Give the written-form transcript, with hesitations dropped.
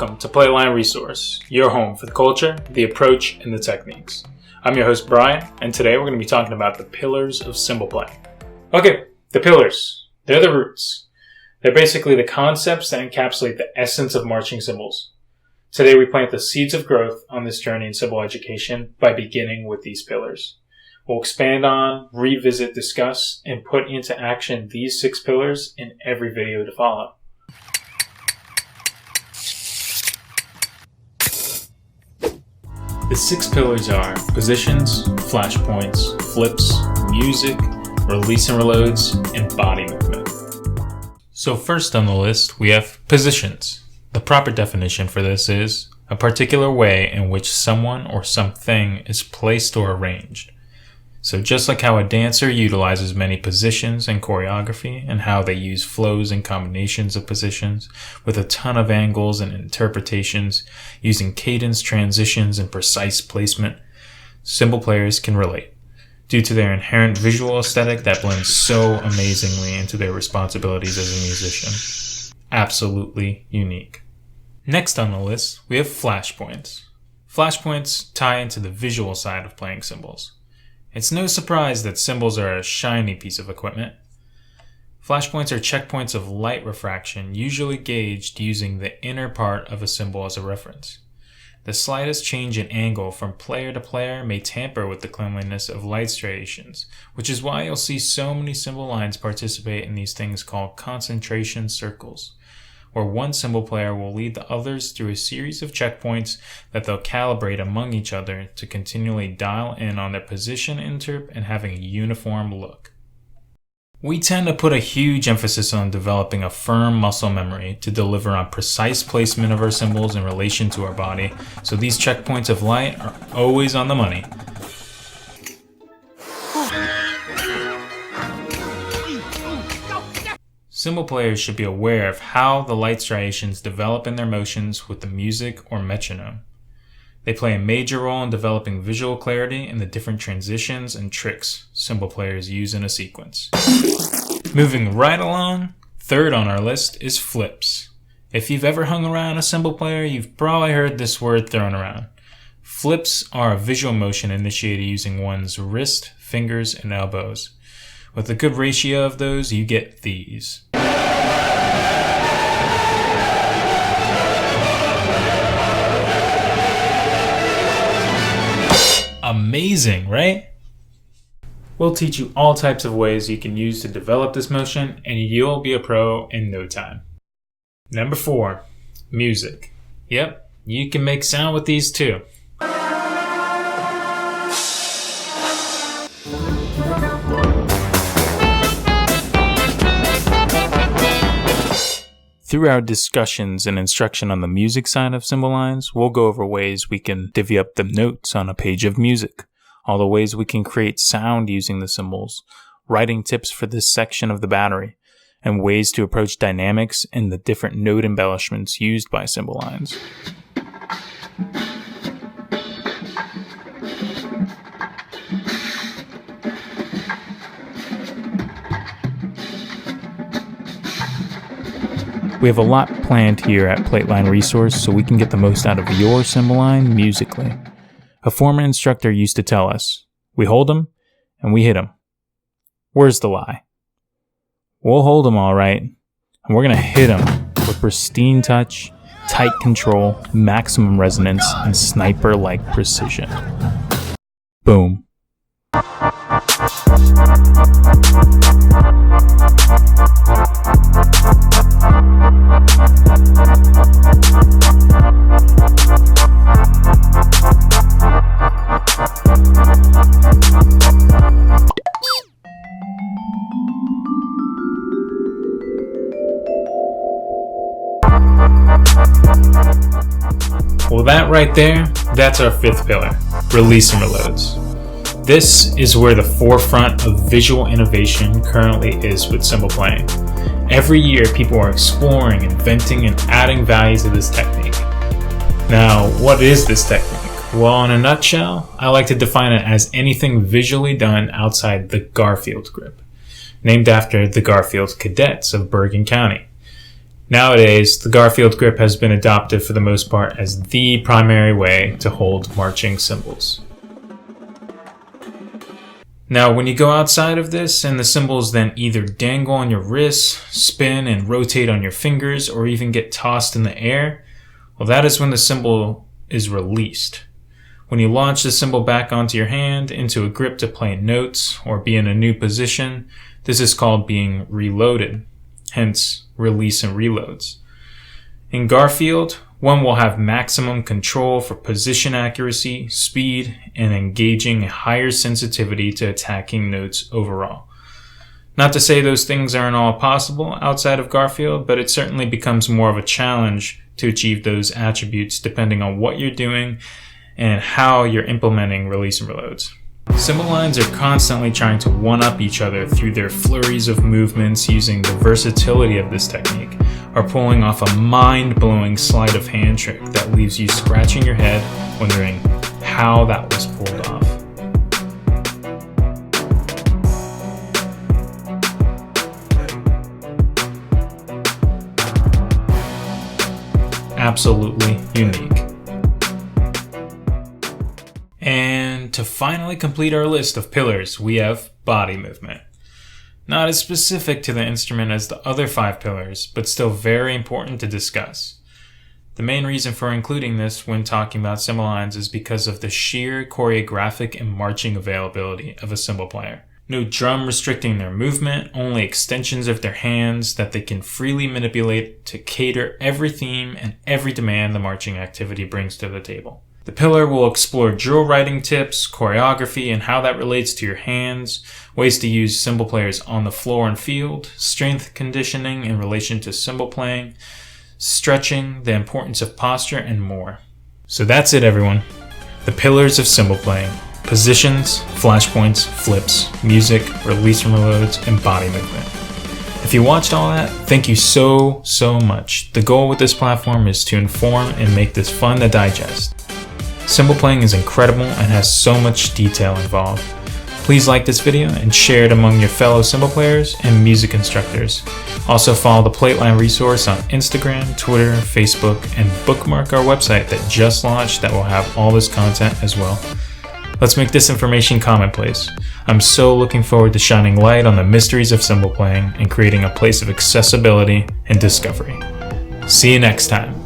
Welcome to Plateline Resource, your home for the culture, the approach, and the techniques. I'm your host Brian, and today we're going to be talking about the pillars of cymbal playing. Okay, the pillars. They're the roots. They're basically the concepts that encapsulate the essence of marching cymbals. Today we plant the seeds of growth on this journey in cymbal education by beginning with these pillars. We'll expand on, revisit, discuss, and put into action these 6 pillars in every video to follow. The 6 pillars are positions, flashpoints, flips, music, release and reloads, and body movement. So first on the list, we have positions. The proper definition for this is a particular way in which someone or something is placed or arranged. So just like how a dancer utilizes many positions in choreography and how they use flows and combinations of positions with a ton of angles and interpretations using cadence, transitions, and precise placement, cymbal players can relate due to their inherent visual aesthetic that blends so amazingly into their responsibilities as a musician. Absolutely unique. Next on the list, we have flashpoints. Flashpoints tie into the visual side of playing cymbals. It's no surprise that cymbals are a shiny piece of equipment. Flashpoints are checkpoints of light refraction, usually gauged using the inner part of a cymbal as a reference. The slightest change in angle from player to player may tamper with the cleanliness of light striations, which is why you'll see so many cymbal lines participate in these things called concentration circles, where one cymbal player will lead the others through a series of checkpoints that they'll calibrate among each other to continually dial in on their position interp and having a uniform look. We tend to put a huge emphasis on developing a firm muscle memory to deliver on precise placement of our cymbals in relation to our body, so these checkpoints of light are always on the money. Cymbal players should be aware of how the light striations develop in their motions with the music or metronome. They play a major role in developing visual clarity in the different transitions and tricks cymbal players use in a sequence. Moving right along, third on our list is flips. If you've ever hung around a cymbal player, you've probably heard this word thrown around. Flips are a visual motion initiated using one's wrist, fingers, and elbows. With a good ratio of those, you get these. Amazing, right? We'll teach you all types of ways you can use to develop this motion, and you'll be a pro in no time. Number 4, music. Yep, you can make sound with these too. Through our discussions and instruction on the music side of cymbal lines, we'll go over ways we can divvy up the notes on a page of music, all the ways we can create sound using the cymbals, writing tips for this section of the battery, and ways to approach dynamics and the different note embellishments used by cymbal lines. We have a lot planned here at Plateline Resource so we can get the most out of your cymbal line musically. A former instructor used to tell us, we hold 'em and we hit 'em. Where's the lie? We'll hold 'em all right, and we're going to hit 'em with pristine touch, tight control, maximum resonance, and sniper-like precision. Boom. Well, that right there, that's our 5th pillar, release and reloads. This is where the forefront of visual innovation currently is with cymbal playing. Every year, people are exploring, inventing, and adding value to this technique. Now, what is this technique? Well, in a nutshell, I like to define it as anything visually done outside the Garfield grip, named after the Garfield Cadets of Bergen County. Nowadays, the Garfield grip has been adopted for the most part as the primary way to hold marching cymbals. Now, when you go outside of this and the cymbals then either dangle on your wrists, spin and rotate on your fingers, or even get tossed in the air, well, that is when the cymbal is released. When you launch the cymbal back onto your hand into a grip to play notes or be in a new position, this is called being reloaded, hence release and reloads. In Garfield, one will have maximum control for position accuracy, speed, and engaging a higher sensitivity to attacking notes overall. Not to say those things aren't all possible outside of Garfield, but it certainly becomes more of a challenge to achieve those attributes depending on what you're doing and how you're implementing release and reloads. Cymbal lines are constantly trying to one-up each other through their flurries of movements using the versatility of this technique, or pulling off a mind-blowing sleight of hand trick that leaves you scratching your head wondering how that was pulled off. Absolutely unique. And to finally complete our list of pillars, we have body movement. Not as specific to the instrument as the other 5 pillars, but still very important to discuss. The main reason for including this when talking about cymbal lines is because of the sheer choreographic and marching availability of a cymbal player. No drum restricting their movement, only extensions of their hands that they can freely manipulate to cater every theme and every demand the marching activity brings to the table. The pillar will explore drill writing tips, choreography, and how that relates to your hands, ways to use cymbal players on the floor and field, strength conditioning in relation to cymbal playing, stretching, the importance of posture, and more. So that's it, everyone. The pillars of cymbal playing: positions, flashpoints, flips, music, release and reloads, and body movement. If you watched all that, thank you so much. The goal with this platform is to inform and make this fun to digest. Cymbal playing is incredible and has so much detail involved. Please like this video and share it among your fellow cymbal players and music instructors. Also follow the Plateline Resource on Instagram, Twitter, Facebook, and bookmark our website that just launched that will have all this content as well. Let's make this information commonplace. I'm so looking forward to shining light on the mysteries of cymbal playing and creating a place of accessibility and discovery. See you next time.